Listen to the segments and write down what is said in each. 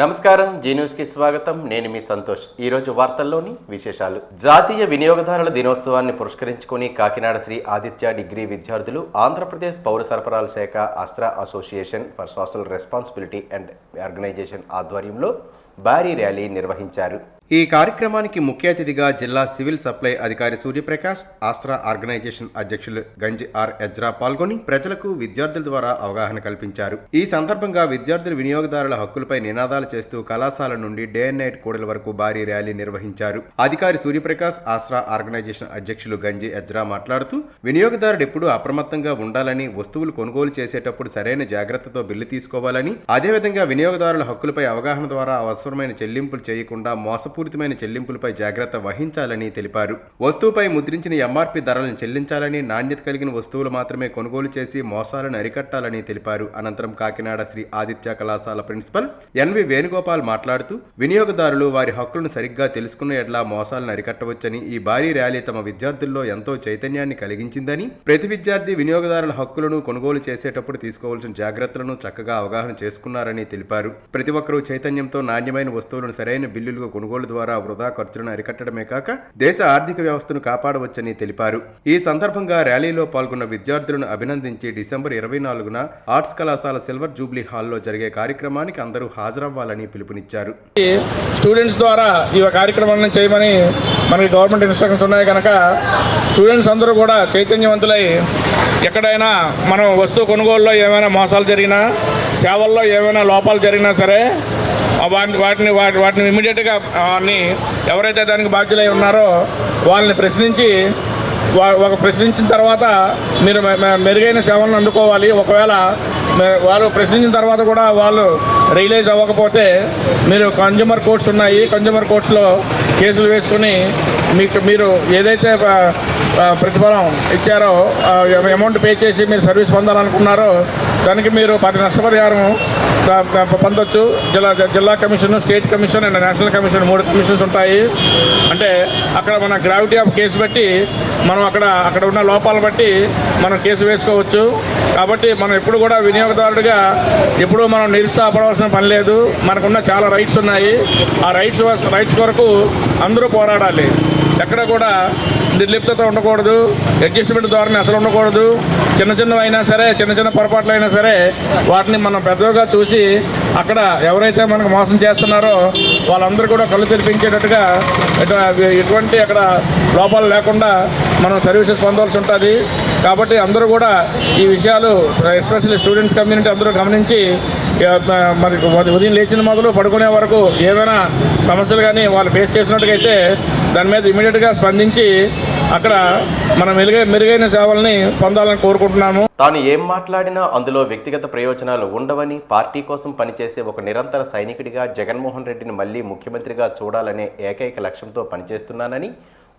నమస్కారం, G news కి స్వాగతం. నేను మీ సంతోష్. ఈ రోజు వార్తల్లోని విశేషాలు. జాతీయ వినియోగదారుల దినోత్సవాన్ని పురస్కరించుకుని కాకినాడ శ్రీ ఆదిత్య డిగ్రీ విద్యార్థులు ఆంధ్రప్రదేశ్ పౌర సరఫరాల శాఖ Astra association for social responsibility and organisation ఆధ్వర్యంలో భారీ ర్యాలీ నిర్వహించారు. ఈ కార్యక్రమానికి ముఖ్య అతిథిగా జిల్లా సివిల్ సప్లై అధికారి సూర్యప్రకాష్, ఆస్ట్రా ఆర్గనైజేషన్ అధ్యక్షులు గంజి ఆర్ ఎజ్రా పాల్గొని ప్రజలకు విద్యార్థుల ద్వారా అవగాహన కల్పించారు. ఈ సందర్భంగా విద్యార్థులు వినియోగదారుల హక్కులపై నినాదాలు చేస్తూ కళాశాల నుండి డే అండ్ నైట్ కూడల వరకు భారీ ర్యాలీ నిర్వహించారు. అధికారి సూర్యప్రకాష్, ఆస్ట్రా ఆర్గనైజేషన్ అధ్యక్షులు గంజి ఎజ్రా మాట్లాడుతూ వినియోగదారుడు ఎప్పుడూ అప్రమత్తంగా ఉండాలని, వస్తువులు కొనుగోలు చేసేటప్పుడు సరైన జాగ్రత్తతో బిల్లు తీసుకోవాలని, అదేవిధంగా వినియోగదారుల హక్కులపై అవగాహన ద్వారా అవసరమైన చెల్లింపులు చేయకుండా మోసపూరితమైన చెల్లింపులపై జాగ్రత్త వహించాలని తెలిపారు. వస్తువుపై ముద్రించిన ఎంఆర్పీ ధరలను చెల్లించాలని, నాణ్యత కలిగిన వస్తువులు మాత్రమే కొనుగోలు చేసి మోసాలను అరికట్టాలని తెలిపారు. అనంతరం కాకినాడ శ్రీ ఆదిత్య కళాశాల ప్రిన్సిపల్ ఎన్వి వేణుగోపాల్ మాట్లాడుతూ వినియోగదారులు వారి హక్కులను సరిగ్గా తెలుసుకున్న ఎడ్ల మోసాలను అరికట్టవచ్చని, ఈ భారీ ర్యాలీ తమ విద్యార్థుల్లో ఎంతో చైతన్యాన్ని కలిగించిందని, ప్రతి విద్యార్థి వినియోగదారుల హక్కులను కొనుగోలు చేసేటప్పుడు తీసుకోవాల్సిన జాగ్రత్తలను చక్కగా అవగాహన చేసుకున్నారని తెలిపారు. ప్రతి ఒక్కరూ చైతన్యంతో నాణ్యమైన వస్తువులను సరైన బిల్లులుగా కొనుగోలు ద్వారా వృధా ఖర్చులను అరికట్టడమే కాక దేశ ఆర్థిక వ్యవస్థను కాపాడవచ్చని తెలిపారు. ఈ సందర్భంగా ర్యాలీలో పాల్గొన్న విద్యార్థులను అభినందించి డిసెంబర్ 24న ఆర్ట్స్ కళాశాల సిల్వర్ జూబ్లీ హాల్లో జరిగే కార్యక్రమానికి అందరూ హాజరవ్వాలని పిలుపునిచ్చారు. స్టూడెంట్స్ ద్వారా ఈ కార్యక్రమాలను చేయమని మనకి గవర్నమెంట్ ఇన్స్ట్రక్షన్స్ ఉన్నాయి కనుక స్టూడెంట్స్ అందరూ కూడా చైతన్యవంతులై ఎక్కడైనా మనం వస్తువు కొనుగోలులో ఏమైనా మోసాలు జరిగినా, సేవల్లో ఏమైనా లోపాలు జరిగినా సరే వాటిని ఇమీడియట్గా ఎవరైతే దానికి బాధ్యులై ఉన్నారో వాళ్ళని ప్రశ్నించిన తర్వాత మీరు మెరుగైన సేవలను అందుకోవాలి. ఒకవేళ వాళ్ళు ప్రశ్నించిన తర్వాత కూడా వాళ్ళు రియలైజ్ అవ్వకపోతే మీరు కన్జ్యూమర్ కోర్ట్స్ ఉన్నాయి, కన్జ్యూమర్ కోర్ట్స్లో కేసులు వేసుకుని మీరు ఏదైతే ప్రతిఫలం ఇచ్చారో అమౌంట్ పే చేసి మీరు సర్వీస్ పొందాలనుకున్నారో దానికి మీరు 10 నష్టపరిహారం పొందొచ్చు. జిల్లా commission, state commission and national commission 3 commissions ఉంటాయి. అంటే అక్కడ మన గ్రావిటీ ఆఫ్ కేసు బట్టి మనం అక్కడ ఉన్న లోపాలను బట్టి మనం కేసు వేసుకోవచ్చు. కాబట్టి మనం ఎప్పుడు కూడా వినియోగదారుడిగా ఎప్పుడూ మనం నిరుత్సాహపడవలసిన పని లేదు. మనకున్న చాలా రైట్స్ ఉన్నాయి. ఆ రైట్స్ వరకు అందరూ పోరాడాలి. ఎక్కడ కూడా నిర్లిప్తత ఉండకూడదు, అడ్జస్ట్మెంట్ ద్వారా అసలు ఉండకూడదు. చిన్నవైనా సరే, చిన్న పొరపాట్లు అయినా సరే వాటిని మనం పెద్దగా చూసి అక్కడ ఎవరైతే మనకు మోసం చేస్తున్నారో వాళ్ళందరూ కూడా కళ్ళు తెరిపించేటట్టుగా ఎటువంటి అక్కడ లోపాలు లేకుండా మనం సర్వీసెస్ పొందవలసి ఉంటుంది. కాబట్టి అందరూ కూడా ఈ విషయాలు ఎస్పెషల్లీ స్టూడెంట్స్ కమ్యూనిటీ అందరూ గమనించి మరి ఉదయం లేచిన మొదలు పడుకునే వరకు ఏమైనా సమస్యలు కానీ వాళ్ళు ఫేస్ చేసినట్టుగా అయితే దాని మీద ఇమీడియట్గా స్పందించి అక్కడ మనం మెరుగైన సేవల్ని పొందాలని కోరుకుంటున్నాము. తాను ఏం మాట్లాడినా అందులో వ్యక్తిగత ప్రయోజనాలు ఉండవని, పార్టీ కోసం పనిచేసే ఒక నిరంతర సైనికుడిగా జగన్మోహన్ రెడ్డిని మళ్లీ ముఖ్యమంత్రిగా చూడాలనే ఏకైక లక్ష్యంతో పనిచేస్తున్నానని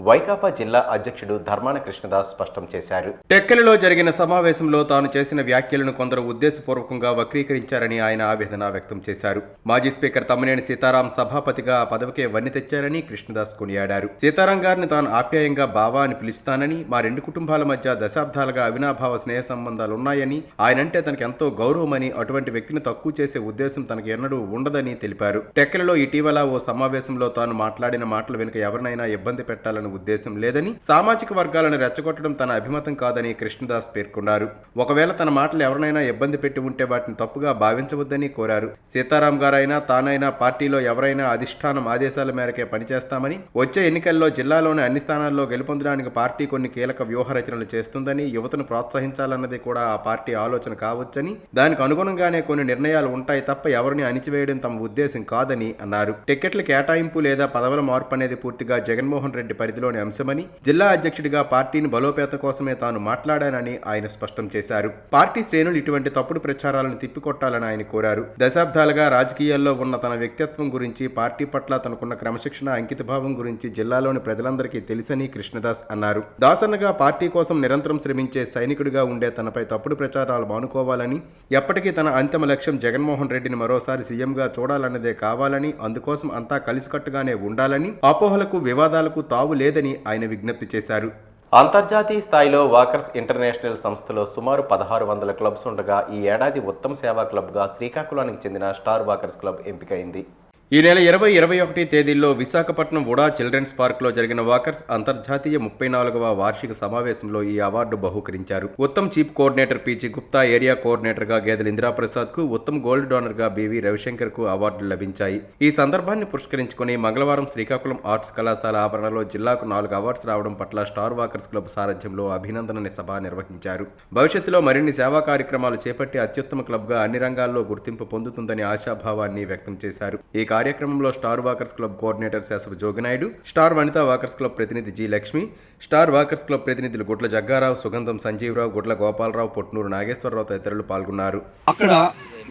వైకాపా జిల్లా అధ్యక్షుడు ధర్మాన కృష్ణదాస్ స్పష్టం చేశారు. టెక్కలిలో జరిగిన సమావేశంలో తాను చేసిన వ్యాఖ్యలను కొందరు ఉద్దేశపూర్వకంగా వక్రీకరించారని ఆయన ఆవేదన వ్యక్తం చేశారు. మాజీ స్పీకర్ తమ్మినేని సీతారాం సభాపతిగా ఆ పదవికే వన్నె తెచ్చారని కృష్ణదాస్ కొనియాడారు. సీతారాం గారిని తాను ఆప్యాయంగా బావా అని పిలుస్తానని, మా 2 కుటుంబాల మధ్య దశాబ్దాలుగా అవినాభావ స్నేహ సంబంధాలున్నాయని, ఆయనంటే తనకు ఎంతో గౌరవమని, అటువంటి వ్యక్తిని తక్కువ చేసే ఉద్దేశం తనకు ఎన్నడూ ఉండదని తెలిపారు. టెక్కలిలో ఇటీవల ఓ సమావేశంలో తాను మాట్లాడిన మాటల వెనుక ఎవరినైనా ఇబ్బంది పెట్టాలని ఉద్దేశం లేదని, సామాజిక వర్గాలను రెచ్చగొట్టడం తన అభిమతం కాదని కృష్ణదాస్ పేర్కొన్నారు. ఒకవేళ తన మాటలు ఎవరినైనా ఇబ్బంది పెట్టి ఉంటే వాటిని తప్పుగా భావించవద్దని కోరారు. సీతారాం గారైనా తానైనా పార్టీలో ఎవరైనా అధిష్టానం ఆదేశాల మేరకే పనిచేస్తామని, వచ్చే ఎన్నికల్లో జిల్లాలోని అన్ని స్థానాల్లో గెలుపొందడానికి పార్టీ కొన్ని కీలక వ్యూహ రచనలు చేస్తుందని, యువతను ప్రోత్సహించాలన్నది కూడా ఆ పార్టీ ఆలోచన కావచ్చని, దానికి అనుగుణంగానే కొన్ని నిర్ణయాలు ఉంటాయి తప్ప ఎవరిని అణిచివేయడం తమ ఉద్దేశం కాదని అన్నారు. టికెట్ల కేటాయింపు లేదా పదవుల మార్పు అనేది పూర్తిగా జగన్మోహన్ రెడ్డి పరిధిలోని అంశమని, జిల్లా అధ్యక్షుడిగా పార్టీని బలోపేతం కోసమే తాను మాట్లాడానని ఆయన స్పష్టం చేశారు. పార్టీ శ్రేణులు ఇటువంటి తప్పుడు ప్రచారాలను తిప్పికొట్టాలని ఆయన కోరారు. దశాబ్దాలుగా రాజకీయాల్లో ఉన్న తన వ్యక్తిత్వం గురించి, పార్టీ పట్ల తనకున్న క్రమశిక్షణ, అంకితభావం గురించి జిల్లాలోని ప్రజలందరికీ తెలుసని కృష్ణదాస్ అన్నారు. దాసన్నగా పార్టీ కోసం నిరంతరం శ్రమించే సైనికుడిగా ఉండే తనపై తప్పుడు ప్రచారాలు మానుకోవాలని, ఎప్పటికీ తన అంతిమ లక్ష్యం జగన్మోహన్ రెడ్డిని మరోసారి సీఎంగా చూడాలన్నదే కావాలని, అందుకోసం అంతా కలిసికట్టుగానే ఉండాలని, అపోహలకు వివాదాలకు తావు లేదని ఆయన విజ్ఞప్తి చేశారు. అంతర్జాతీయ స్థాయిలో వాకర్స్ ఇంటర్నేషనల్ సంస్థలో సుమారు 1600 క్లబ్స్ ఉండగా ఈ ఏడాది ఉత్తమ సేవా క్లబ్గా శ్రీకాకుళానికి చెందిన స్టార్ వాకర్స్ క్లబ్ ఎంపికైంది. ఈ నెల 20-21 తేదీల్లో విశాఖపట్నం వుడా చిల్డ్రన్స్ పార్క్లో జరిగిన వాకర్స్ అంతర్జాతీయ 34వ వార్షిక సమావేశంలో ఈ అవార్డు బహూకరించారు. ఉత్తమ్ chief coordinator PG Gupta, area కోఆర్డినేటర్గా గేదెల ఇందిరాప్రసాద్కు, ఉత్తమ్ గోల్డ్ డోనర్గా బివి రవిశంకర్కు అవార్డులు లభించాయి. ఈ సందర్భాన్ని పురస్కరించుకుని మంగళవారం శ్రీకాకుళం ఆర్ట్స్ కళాశాల ఆవరణలో జిల్లాకు 4 అవార్డ్స్ రావడం పట్ల స్టార్ వాకర్స్ క్లబ్ సారథ్యంలో అభినందన సభ నిర్వహించారు. భవిష్యత్తులో మరిన్ని సేవా కార్యక్రమాలు చేపట్టి అత్యుత్తమ క్లబ్గా అన్ని రంగాల్లో గుర్తింపు పొందుతుందని ఆశాభావాన్ని వ్యక్తం చేశారు. ఈ కార్యక్రమంలో star walkers club coordinator Sasava Joginaidu, star Vanitha walkers club ప్రతినిధి G Lakshmi, star walkers club ప్రతినిధులు గుడ్ల జగ్గారావు, సుగంధం సంజీవరావు, గుడ్ల గోపాలరావు, పొట్నూరు నాగేశ్వరరావు తదితరులు పాల్గొన్నారు. అక్కడ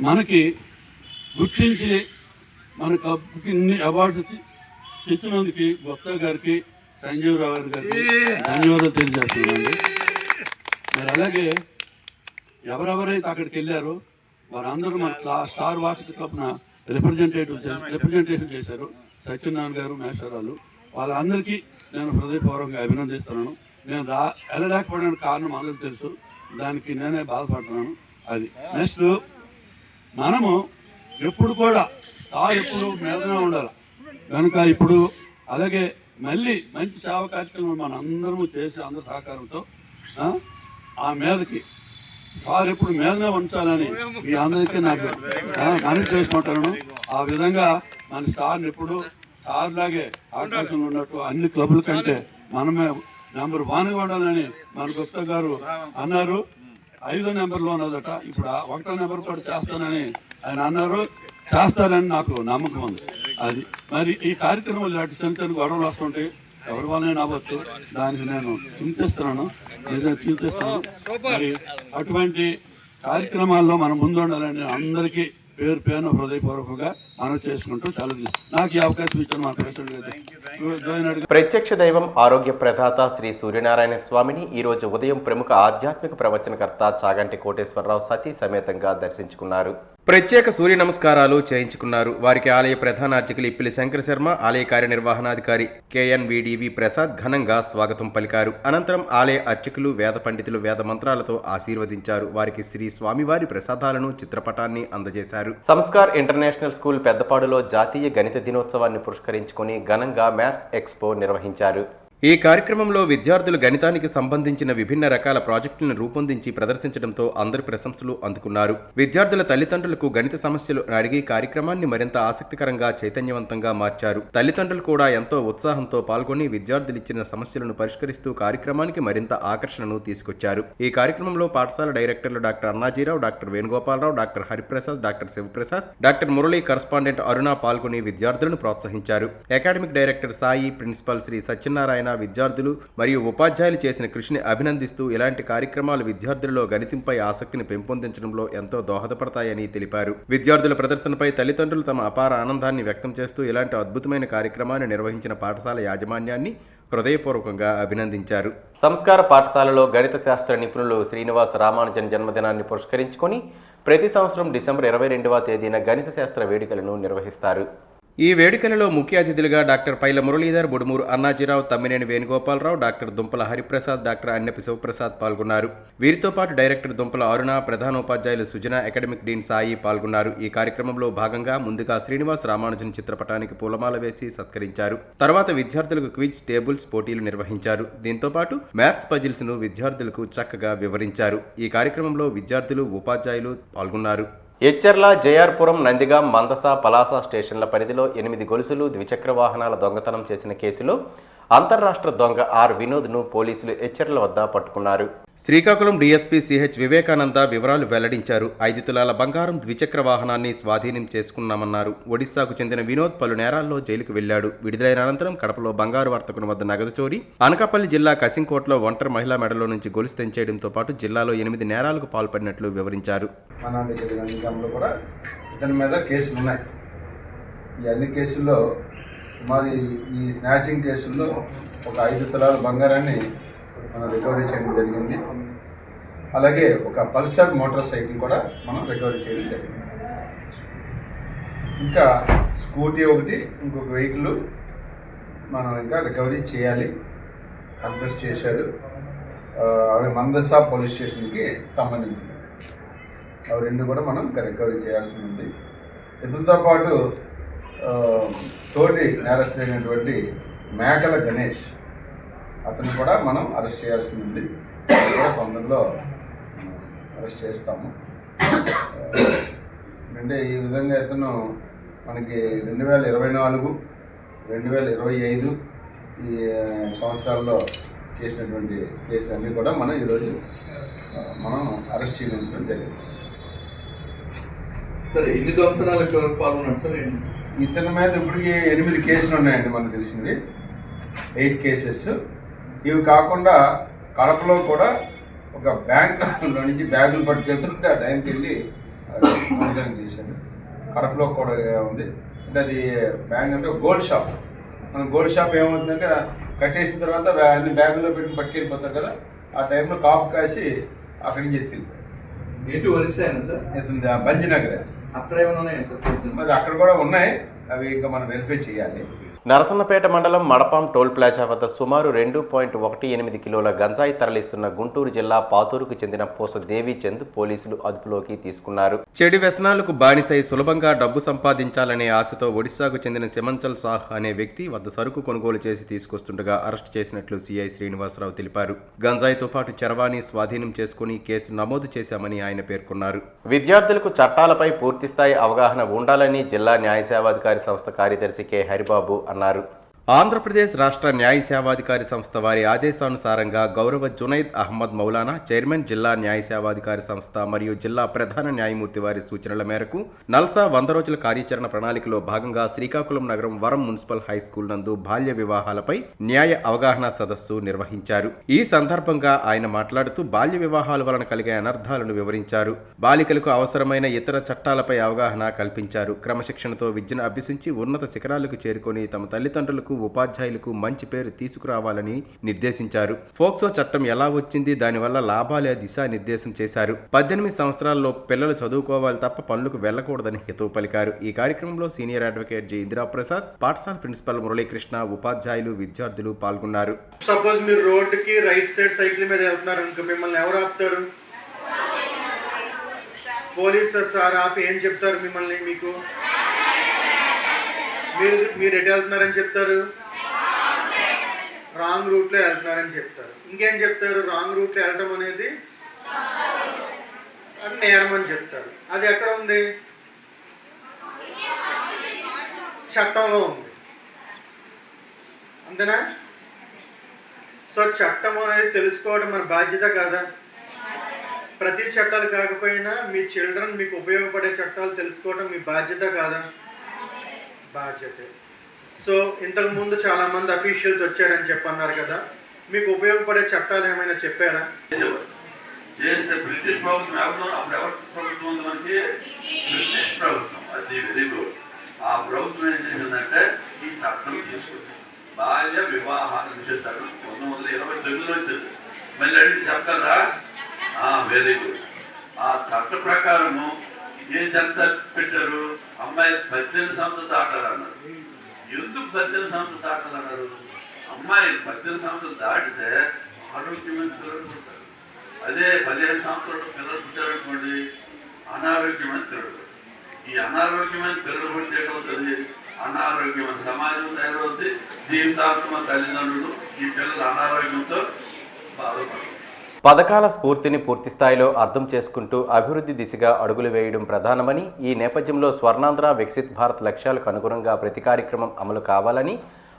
మనకి గుర్తించి మన క్లబ్కి ఇన్ని అవార్డ్స్ తెచ్చినందుకు గుప్తా గారికి, సంజీవరావు గారికి ధన్యవాదాలు తెలియజేస్తున్నానండి. మరి అలాగే ఎవరెవరైతే అక్కడికి వెళ్ళారో వారందరూ మన స్టార్ వాకర్స్ క్లబ్న రిప్రజెంటేషన్ చేశారు. సత్యనారాయణ గారు, మేషరాలు, వాళ్ళందరికీ నేను హృదయపూర్వకంగా అభినందిస్తున్నాను. నేను వెళ్ళలేకపోవడానికి కారణం అందరికీ తెలుసు, దానికి నేనే బాధపడుతున్నాను. అది నెక్స్ట్ మనము ఎప్పుడు కూడా స్టార్ ఎప్పుడు మీదనే ఉండాలి కనుక ఇప్పుడు అలాగే మళ్ళీ మంచి సేవా కార్యక్రమం మన అందరము చేసి అందరి సహకారంతో ఆ మీదకి స్టార్ ఎప్పుడు మీదనే ఉంచాలని మీ అందరికీ నాకు మనవి చేసుకుంటాను. ఆ విధంగా మన స్టార్ని ఎప్పుడు స్టార్ లాగే ఆకాశంలో ఉన్నట్టు అన్ని క్లబ్ల కంటే మనమే నెంబర్ 1 ఉండాలని మన గుప్తా గారు అన్నారు. 5వ నెంబర్లో ఉన్నదట, ఇప్పుడు 1వ నెంబర్ కూడా చేస్తానని ఆయన అన్నారు. చేస్తారని నాకు నమ్మకం ఉంది. అది మరి ఈ కార్యక్రమం ఇలాంటి చిన్న చిన్న గొడవలు వస్తుంటే ఎవరి వల్లనే అవ్వచ్చు, దానికి నేను చింతిస్తున్నాను. మరి అటువంటి కార్యక్రమాల్లో మనం ముందుండాలని అందరికీ పేరు పేరున హృదయపూర్వకంగా మనం చేసుకుంటూ సెలవు నాకు ఈ అవకాశం ఇచ్చిన మా ప్రెసిడెంట్. ప్రత్యక్ష దైవం ఆరోగ్య ప్రదాత శ్రీ సూర్యనారాయణ స్వామిని ఈరోజు ఉదయం ప్రముఖ ఆధ్యాత్మిక ప్రవచనకర్త చాగంటి కోటేశ్వరరావు సతీ సమేతంగా దర్శించుకున్నారు. ప్రత్యేక సూర్య నమస్కారాలు చేయించుకున్నారు. వారికి ఆలయ ప్రధాన అర్చకులు ఇప్పిలి శంకర శర్మ, ఆలయ కార్యనిర్వహణాధికారి KNVDV ప్రసాద్ ఘనంగా స్వాగతం పలికారు. అనంతరం ఆలయ అర్చకులు, వేద పండితులు వేద మంత్రాలతో ఆశీర్వదించారు. వారికి శ్రీ స్వామివారి ప్రసాదాలను, చిత్రపటాన్ని అందజేశారు. సంస్కార్ ఇంటర్నేషనల్ స్కూల్ పెద్దపాడులో జాతీయ గణిత దినోత్సవాన్ని పురస్కరించుకుని ఘనంగా మ్యాథ్స్ ఎక్స్పో నిర్వహించారు. ఈ కార్యక్రమంలో విద్యార్థులు గణితానికి సంబంధించిన విభిన్న రకాల ప్రాజెక్టులను రూపొందించి ప్రదర్శించడంతో అందరి ప్రశంసలు అందుకున్నారు. విద్యార్థుల తల్లిదండ్రులకు గణిత సమస్యలు అడిగి కార్యక్రమాన్ని మరింత ఆసక్తికరంగా, చైతన్యవంతంగా మార్చారు. తల్లిదండ్రులు కూడా ఎంతో ఉత్సాహంతో పాల్గొని విద్యార్థులు ఇచ్చిన సమస్యలను పరిష్కరిస్తూ కార్యక్రమానికి మరింత ఆకర్షణను తీసుకొచ్చారు. ఈ కార్యక్రమంలో పాఠశాల డైరెక్టర్లు doctor Annajirao, doctor Venugopalarao, doctor Hariprasad, doctor Sivaprasad, doctor Murali, correspondent Aruna పాల్గొని విద్యార్థులను ప్రోత్సహించారు. Academic director Sai, principal Shri Satyanarayana విద్యార్థులు మరియు ఉపాధ్యాయులు చేసిన కృషిని అభినందిస్తూ ఇలాంటి కార్యక్రమాలు విద్యార్థులలో గణితంపై ఆసక్తిని పెంపొందించడంలో ఎంతో దోహదపడతాయని తెలిపారు. విద్యార్థుల ప్రదర్శనపై తల్లిదండ్రులు తమ అపార ఆనందాన్ని వ్యక్తం చేస్తూ ఇలాంటి అద్భుతమైన కార్యక్రమాన్ని నిర్వహించిన పాఠశాల యాజమాన్యాన్ని హృదయపూర్వకంగా అభినందించారు. సంస్కార పాఠశాలలో గణిత శాస్త్ర నిపుణులు శ్రీనివాస రామానుజన్ జన్మదినాన్ని పురస్కరించుకొని ప్రతి సంవత్సరం డిసెంబర్ 22వ తేదీన గణిత శాస్త్ర వేడుకలను నిర్వహిస్తారు. ఈ వేడుకలలో ముఖ్య అతిథులుగా డాక్టర్ పైల మురళీధర్, బుడుమూరు అన్నాజీరావు, తమ్మినేని వేణుగోపాలరావు, డాక్టర్ దుంపల హరిప్రసాద్, డాక్టర్ అన్నెపి శివప్రసాద్ పాల్గొన్నారు. వీరితో పాటు డైరెక్టర్ దుంపల అరుణ, ప్రధానోపాధ్యాయులు సుజన, అకాడమిక్ డీన్ సాయి పాల్గొన్నారు. ఈ కార్యక్రమంలో భాగంగా ముందుగా శ్రీనివాస్ రామానుజన్ చిత్రపటానికి పూలమాల వేసి సత్కరించారు. తర్వాత విద్యార్థులకు క్విజ్, టేబుల్స్ పోటీలు నిర్వహించారు. దీంతో పాటు మ్యాథ్స్ పజిల్స్ ను విద్యార్థులకు చక్కగా వివరించారు. ఈ కార్యక్రమంలో విద్యార్థులు, ఉపాధ్యాయులు పాల్గొన్నారు. ఎచ్చెర్ల, జేఆర్పురం, నందిగాం, మందస, పలాస స్టేషన్ల పరిధిలో 8 గొలుసులు, ద్విచక్ర వాహనాల దొంగతనం చేసిన కేసులో అంతర్రాష్ట్ర దొంగ ఆర్ వినోద్ను పోలీసులు ఎచ్చెర్ల వద్ద పట్టుకున్నారు. శ్రీకాకుళం డీఎస్పీ సిహెచ్ వివేకానంద వివరాలు వెల్లడించారు. 5 తులాల బంగారం, ద్విచక్ర వాహనాన్ని స్వాధీనం చేసుకున్నామన్నారు. ఒడిశాకు చెందిన వినోద్ పలు నేరాల్లో జైలుకు వెళ్లాడు. విడుదలైన అనంతరం కడపలో బంగారు వర్తకుని వద్ద నగదు చోరీ, అనకాపల్లి జిల్లా కసింకోట్లో ఒంటరి మహిళా మెడలో నుంచి గొలుసు తెంచేయడంతో పాటు జిల్లాలో 8 నేరాలకు పాల్పడినట్లు వివరించారు. ఈ అన్ని కేసుల్లో మరి ఈ స్నాచింగ్ కేసుల్లో ఒక 5 తులాల బంగారాన్ని మనం రికవరీ చేయడం జరిగింది. అలాగే ఒక పల్సర్ మోటార్ సైకిల్ కూడా మనం రికవరీ చేయడం జరిగింది. ఇంకా స్కూటీ ఒకటి, ఇంకొక వెహికల్ మనం ఇంకా రికవరీ చేయాలి. కన్ఫెస్ చేశాడు. అవి మందస పోలీస్ స్టేషన్కి సంబంధించినవి. అవి రెండు కూడా మనం రికవరీ చేయాల్సి ఉంది. ఇతనితో పాటు తోటి నేరస్తుడైనటువంటి మేకల గణేష్, అతను కూడా మనం అరెస్ట్ చేయాల్సి ఉంది. అది కూడా తొందరలో అరెస్ట్ చేస్తాము. అంటే ఈ విధంగా ఇతను మనకి 2024, 2025 ఈ సంవత్సరాల్లో చేసినటువంటి కేసులన్నీ కూడా మనం ఈరోజు మనం అరెస్ట్ చేయించడం జరిగింది. సార్ ఎన్ని దొంగతనాలకు పాల్గొన్నాడు సార్? ఇతని మీద ఇప్పటికి 8 కేసులు ఉన్నాయండి మనకు తెలిసింది, 8 కేసెస్. ఇవి కాకుండా కడపలో కూడా ఒక బ్యాంకులో నుంచి బ్యాగులు పట్టుకెళ్తుంటే ఆ టైంకి వెళ్ళి దొంగతనం చేశాడు. కడపలో కూడా ఉంది. అంటే అది బ్యాంక్ అంటే గోల్డ్ షాప్. మన గోల్డ్ షాప్ ఏమవుతుందంటే కట్టేసిన తర్వాత అన్ని బ్యాగుల్లో పెట్టి పట్టుకెళ్ళిపోతారు కదా, ఆ టైంలో కాపు కాసి అక్కడి నుంచి ఎత్తుకెళ్ళిపోయారు. ఏంటి వరిస్తాయన సార్? ఇతను బంజినగర్. అక్కడ ఏమైనా ఉన్నాయా సార్? మరి అక్కడ కూడా ఉన్నాయి, అవి ఇంకా మనం వెరిఫై చేయాలి. నరసన్నపేట మండలం మడపాం టోల్ ప్లాజా వద్ద సుమారు 2.18 కిలోల గంజాయి తరలిస్తున్న గుంటూరు జిల్లా పాతూరుకు చెందిన పూస దేవిచంద్ పోలీసులు అదుపులోకి తీసుకున్నారు. చెడు వ్యసనాలకు బానిసై సులభంగా డబ్బు సంపాదించాలనే ఆశతో ఒడిశాకు చెందిన సిమంచల్ సాహ్ అనే వ్యక్తి వద్ద సరుకు కొనుగోలు చేసి తీసుకొస్తుండగా అరెస్ట్ చేసినట్లు సిఐ శ్రీనివాసరావు తెలిపారు. గంజాయితో పాటు చరవాణి స్వాధీనం చేసుకుని కేసు నమోదు చేశామని ఆయన పేర్కొన్నారు. విద్యార్థులకు చట్టాలపై పూర్తిస్థాయి అవగాహన ఉండాలని జిల్లా న్యాయ సేవాధికారి సంస్థ కార్యదర్శి కె హరిబాబు అన్నారు. ఆంధ్రప్రదేశ్ రాష్ట్ర న్యాయ సేవాధికారి సంస్థ వారి ఆదేశానుసారంగా గౌరవ జునైద్ అహ్మద్ మౌలానా చైర్మన్, జిల్లా న్యాయ సేవాధికారి సంస్థ మరియు జిల్లా ప్రధాన న్యాయమూర్తి వారి సూచనల మేరకు నల్సా 100 రోజుల కార్యాచరణ ప్రణాళికలో భాగంగా శ్రీకాకుళం నగరం వరం మున్సిపల్ హై స్కూల్ నందు బాల్య వివాహాలపై న్యాయ అవగాహన సదస్సు నిర్వహించారు. ఈ సందర్భంగా ఆయన మాట్లాడుతూ బాల్య వివాహాల వలన కలిగే అనర్థాలను వివరించారు. బాలికలకు అవసరమైన ఇతర చట్టాలపై అవగాహన కల్పించారు. క్రమశిక్షణతో విద్యను అభ్యసించి ఉన్నత శిఖరాలకు చేరుకొని తమ తల్లిదండ్రులకు, ఉపాధ్యాయులకు మంచి పేరు తీసుకురావాలని నిర్దేశించారు. ఫోక్సో చట్టం ఎలా వచ్చింది, దానివల్ల లాభాలే దిశానిర్దేశం చేశారు. 18 సంవత్సరాల్లో పిల్లలు చదువుకోవాలి తప్ప పనులకు వెళ్లకూడదని హితవు పలికారు. ఈ కార్యక్రమంలో సీనియర్ అడ్వకేట్ జి ఇందిరాప్రసాద్, పాఠశాల ప్రిన్సిపల్ మురళీకృష్ణ, ఉపాధ్యాయులు, విద్యార్థులు పాల్గొన్నారు. సపోజ్ మీరు రోడ్డుకి రైట్ సైడ్ సైకిల్ మీద వెళ్తున్నారు అనుకో, మిమ్మల్ని ఎవరు ఆపుతారు? పోలీసు సార్ ఆపి ఏం చెప్తారు మిమ్మల్ని? మీకు మీరు ఎటు వెళ్తున్నారని చెప్తారు? రాంగ్ రూట్లో వెళ్తున్నారని చెప్తారు. ఇంకేం చెప్తారు? రాంగ్ రూట్లో వెళ్ళటం అనేది నేరం అని చెప్తారు. అది ఎక్కడ ఉంది? చట్టంలో ఉంది, అంతేనా? సో చట్టం అనేది తెలుసుకోవడం మన బాధ్యత కాదా? ప్రతి చట్టాలు కాకపోయినా మీ చిల్డ్రన్ మీకు ఉపయోగపడే చట్టాలు తెలుసుకోవడం మీ బాధ్యత కాదా? బాధ్యత. సో ఇంతకు ముందు చాలా మంది అఫీషియల్స్ వచ్చారని చెప్పన్నారు కదా, మీకు ఉపయోగపడే చట్టాలు ఏమైనా చెప్పారా? చేస్తే బ్రిటిష్ ప్రభుత్వం ఎవరు, అప్పుడు ఎవరి ప్రభుత్వం ఉంది మనకి? బ్రిటిష్ ప్రభుత్వం. అది వెరీ గుడ్. ఆ ప్రభుత్వం ఏం చేసిందంటే ఈ చట్టం తీసుకుంది. బాల్య వివాహాలు నిషేధాలు 1929లో వచ్చింది. మళ్ళీ అడిగి చెప్తారా? Very good. ఆ చట్ట ప్రకారము ఏం చట్టం పెట్టారు? అమ్మాయి 18 సంవత్సరాలు దాటాలన్నారు. ఎందుకు 18 సంవత్సరాలు దాటాలన్నారు? అమ్మాయి 18 సంవత్సరాలు దాటితే ఆరోగ్యమైన పిల్లలు పుట్టారు. అదే 15 సంవత్సరాలు పిల్లలు పుట్టారనుకోండి, అనారోగ్యమైన పిల్లలు. ఈ అనారోగ్యమైన పిల్లలు పుట్టేటవుతుంది, అనారోగ్యమైన సమాజం తయారవుతుంది. జీవితాంతం తల్లిదండ్రులు ఈ పిల్లల అనారోగ్యంతో బాధపడతారు. పథకాల స్ఫూర్తిని పూర్తిస్థాయిలో అర్థం చేసుకుంటూ అభివృద్ధి దిశగా అడుగులు వేయడం ప్రధానమని, ఈ నేపథ్యంలో స్వర్ణాంధ్ర వికసిత్ భారత్ లక్ష్యాలకు అనుగుణంగా ప్రతి కార్యక్రమం అమలు కావాలని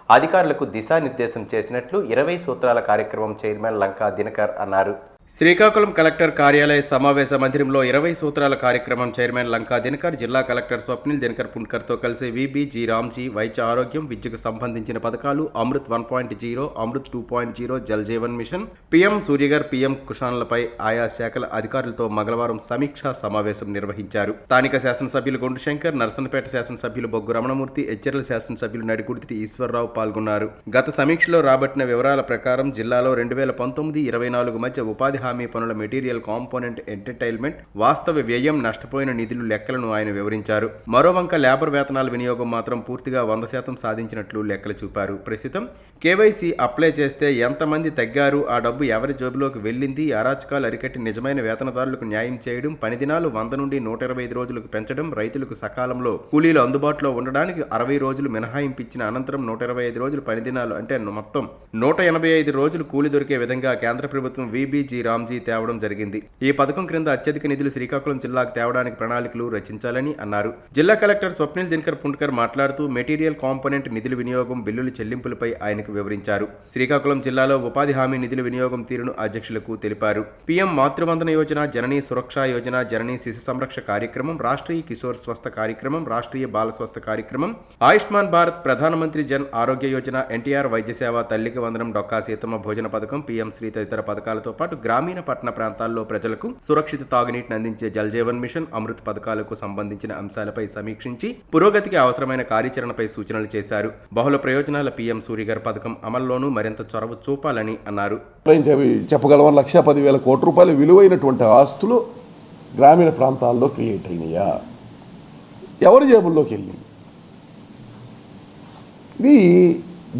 అధికారులకు దిశానిర్దేశం చేసినట్లు 20 సూత్రాల కార్యక్రమం చైర్మన్ లంకా దినకర్ అన్నారు. శ్రీకాకుళం కలెక్టర్ కార్యాలయ సమావేశ మందిరంలో 20 సూత్రాల కార్యక్రమం చైర్మన్ లంకా దినకర్, జిల్లా కలెక్టర్ స్వప్నిల్ దినకర్ పుణ్కర్తో కలిసి విబిజీ రామ్జీ వైద్య ఆరోగ్యం, విద్యకు సంబంధించిన పథకాలు, AMRUT 1.0, AMRUT 2.0, Jal Jeevan mission, PM Suryaghar, PM కుషాన్లపై ఆయా శాఖల అధికారులతో మంగళవారం సమీక్షా సమావేశం నిర్వహించారు. స్థానిక శాసనసభ్యులు గొండు శంకర్, నర్సన్నపేట శాసనసభ్యులు బొగ్గు రమణమూర్తి, ఎచ్చెర్ల శాసనసభ్యులు నడికుడితి ఈశ్వరరావు పాల్గొన్నారు. గత సమీక్షలో రాబట్టిన వివరాల ప్రకారం జిల్లాలో 2019-24 మధ్య ఉపాధి ఉపాధి హామీ పనుల మెటీరియల్ కాంపోనెంట్ ఎంటర్టైన్మెంట్ వాస్తవ వ్యయం నష్టపోయిన నిధులు లెక్కలను ఆయన వివరించారు. మరోవంక లేబర్ వేతనాల వినియోగం మాత్రం పూర్తిగా 100% సాధించినట్లు లెక్కలు చూపారు. ప్రస్తుతం కేవైసీ అప్లై చేస్తే ఎంతమంది తగ్గారు, ఆ డబ్బు ఎవరి జోబులోకి వెళ్ళింది, అరాచకాలు అరికట్టి నిజమైన వేతనదారులకు న్యాయం చేయడం, పని దినాలు 100 నుండి 125 రోజులకు పెంచడం, రైతులకు సకాలంలో కూలీలు అందుబాటులో ఉండడానికి 60 రోజులు మినహాయింపు ఇచ్చిన అనంతరం 125 రోజులు పని దినాలు అంటే మొత్తం 185 రోజులు కూలి దొరికే విధంగా కేంద్ర ప్రభుత్వం VBG రామ్జీ తేవడం జరిగింది. ఈ పథకం క్రింద అత్యధిక నిధులు శ్రీకాకుళం జిల్లాకు తేవడానికి ప్రణాళికలు రచించాలని అన్నారు. జిల్లా కలెక్టర్ స్వప్నిల్ దినకర్ పుండ్కర్ మాట్లాడుతూ మెటీరియల్ కాంపోనెంట్ నిధుల వినియోగం, బిల్లుల చెల్లింపులపై ఆయనకు వివరించారు. శ్రీకాకుళం జిల్లాలో ఉపాధి హామీ నిధుల వినియోగం తీరును అధ్యక్షులకు తెలిపారు. పీఎం మాతృవందన యోజన, జననీ సురక్ష యోజన, జననీ శిశు సంరక్షణ కార్యక్రమం, రాష్ట్రీయ కిశోర్ స్వస్థ కార్యక్రమం, రాష్ట్రీయ బాల స్వస్థ కార్యక్రమం, ఆయుష్మాన్ భారత్, ప్రధానమంత్రి జన్ ఆరోగ్య యోజన, ఎన్టీఆర్ వైద్య సేవ, తల్లికి వందనం, డొక్కా సీతమ్మ భోజన పథకం, పీఎం శ్రీ తదితర పథకాలతో పాటు గ్రామీణ పట్టణ ప్రాంతాల్లో ప్రజలకు సురక్షిత తాగునీటిని అందించే జల్ జీవన్ మిషన్, అమృత్ పథకాలకు సంబంధించిన అంశాలపై సమీక్షించి పురోగతికి అవసరమైన కార్యాచరణపై సూచనలు చేశారు. బహుళ ప్రయోజనాల పీఎం సూర్యఘర్ పథకం అమల్లోనూ మరింత చొరవ చూపాలని అన్నారు. చెప్పగలం 1,10,000 కోట్ల రూపాయల విలువైనటువంటి ఆస్తులు గ్రామీణ ప్రాంతాల్లో క్రియేట్ అయినాయా, ఎవరి జేబుల్లోకి వెళ్ళి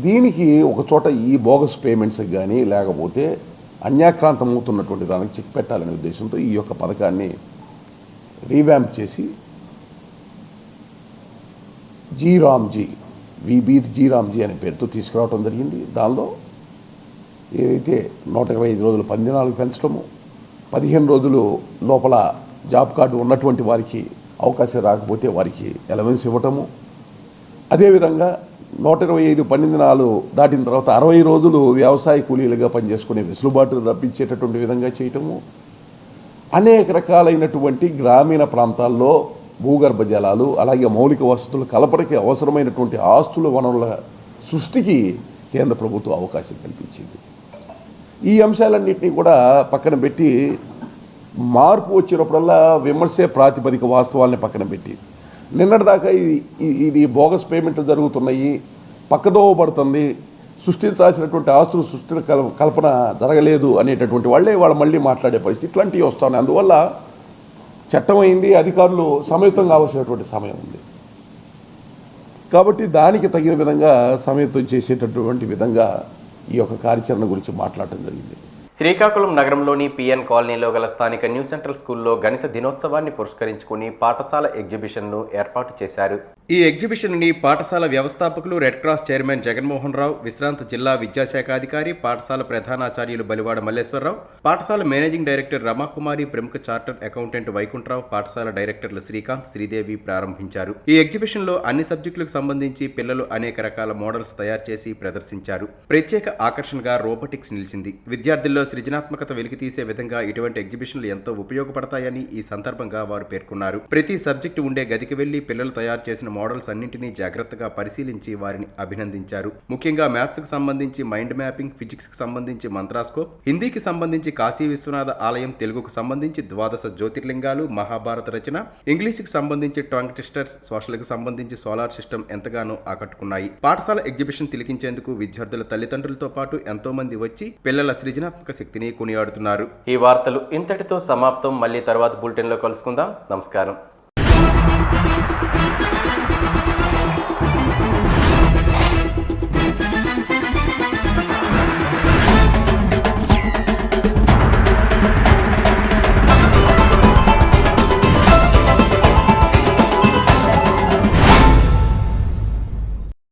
దీనికి ఒక చోట ఈ బోగస్ పేమెంట్స్ కానీ లేకపోతే అన్యాక్రాంతమవుతున్నటువంటి దానికి చెక్ పెట్టాలనే ఉద్దేశంతో ఈ యొక్క పథకాన్ని రీవ్యాంప్ చేసి జీరామ్జీ అనే పేరుతో తీసుకురావడం జరిగింది. దానిలో ఏదైతే 125 రోజులు 10 దినాలకు పెంచడము, 15 రోజులు లోపల జాబ్ కార్డు ఉన్నటువంటి వారికి అవకాశం రాకపోతే వారికి అలవెన్స్ ఇవ్వటము, అదేవిధంగా 125 12 దినాలు దాటిన తర్వాత 60 రోజులు వ్యవసాయ కూలీలుగా పనిచేసుకునే వెసులుబాటు రప్పించేటటువంటి విధంగా చేయటము, అనేక రకాలైనటువంటి గ్రామీణ ప్రాంతాల్లో భూగర్భ జలాలు అలాగే మౌలిక వసతులు కల్పనకి అవసరమైనటువంటి ఆస్తుల వనరుల సృష్టికి కేంద్ర ప్రభుత్వం అవకాశం కల్పించింది. ఈ అంశాలన్నింటినీ కూడా పక్కన పెట్టి మార్పు వచ్చినప్పుడల్లా విమర్శే ప్రాతిపదిక వాస్తవాల్ని పక్కన పెట్టి నిన్నటిదాకా ఇది బోగస్ పేమెంట్లు జరుగుతున్నాయి, పక్కదోవ పడుతుంది, సృష్టించాల్సినటువంటి ఆస్తులు కల్పన జరగలేదు అనేటటువంటి వాళ్ళు మళ్ళీ మాట్లాడే పరిస్థితి ఇట్లాంటివి వస్తున్నాయి. అందువల్ల చట్టం అయింది, అధికారులు సమయుతం కావాల్సినటువంటి సమయం ఉంది కాబట్టి దానికి తగిన విధంగా సమయుతం చేసేటటువంటి విధంగా ఈ యొక్క కార్యాచరణ గురించి మాట్లాడటం జరిగింది. శ్రీకాకుళం నగరంలోని పిఎన్ కాలనీలో గల స్థానిక న్యూ సెంట్రల్ స్కూల్లో గణిత దినోత్సవాన్ని పురస్కరించుకుని పాఠశాల ఎగ్జిబిషన్ను ఏర్పాటు చేశారు. ఈ ఎగ్జిబిషన్ని పాఠశాల వ్యవస్థాపకులు red cross chairman Jaganmohan Rao, విశ్రాంత జిల్లా విద్యాశాఖ అధికారి, పాఠశాల ప్రధానాచార్యులు బలివాడ మల్లేశ్వరరావు, పాఠశాల మేనేజింగ్ డైరెక్టర్ రమాకుమారి, ప్రముఖ చార్టర్డ్ అకౌంటెంట్ వైకుంఠరావు, పాఠశాల డైరెక్టర్లు శ్రీకాంత్, శ్రీదేవి ప్రారంభించారు. ఈ ఎగ్జిబిషన్లో అన్ని సబ్జెక్టులకు సంబంధించి పిల్లలు అనేక రకాల మోడల్స్ తయారు చేసి ప్రదర్శించారు. ప్రత్యేక ఆకర్షణగా రోబోటిక్స్ నిలిచింది. విద్యార్థుల్లో సృజనాత్మకత వెలికితీసే విధంగా ఇటువంటి ఎగ్జిబిషన్లు ఎంతో ఉపయోగపడతాయని ఈ సందర్భంగా వారు పేర్కొన్నారు. ప్రతి సబ్జెక్టు ఉండే గదికి వెళ్లి పిల్లలు తయారు చేసిన మోడల్స్ అన్నింటినీ జాగ్రత్తగా పరిశీలించి వారిని అభినందించారు. ముఖ్యంగా మ్యాథ్స్ కు సంబంధించి మైండ్ మ్యాపింగ్, ఫిజిక్స్ కు సంబంధించి మంత్రాస్కోప్, హిందీకి సంబంధించి కాశీ విశ్వనాథ ఆలయం, తెలుగుకు సంబంధించి 12 జ్యోతిర్లింగాలు, మహాభారత రచన, ఇంగ్లీష్కి సంబంధించి టంగ్ ట్విస్టర్స్, సోషల్కి సంబంధించి సోలార్ సిస్టమ్ ఎంతగానో ఆకట్టుకున్నాయి. పాఠశాల ఎగ్జిబిషన్ తిలకించేందుకు విద్యార్థుల తల్లిదండ్రులతో పాటు ఎంతో మంది వచ్చి పిల్లల సృజనాత్మక శక్తిని కొనియాడుతున్నారు. ఈ వార్తలు ఇంతటితో సమాప్తం. మళ్ళీ తర్వాత బులెటిన్లో కలుసుకుందాం. నమస్కారం.